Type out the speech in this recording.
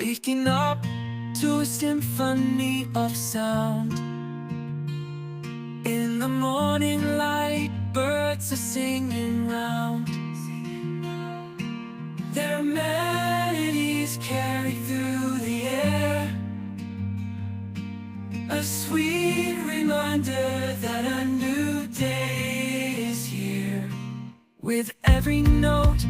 waking up to a symphony of sound. In the morning light, birds are singing round. Their melodies carry through the air, a sweet reminder that a new day is here. With every note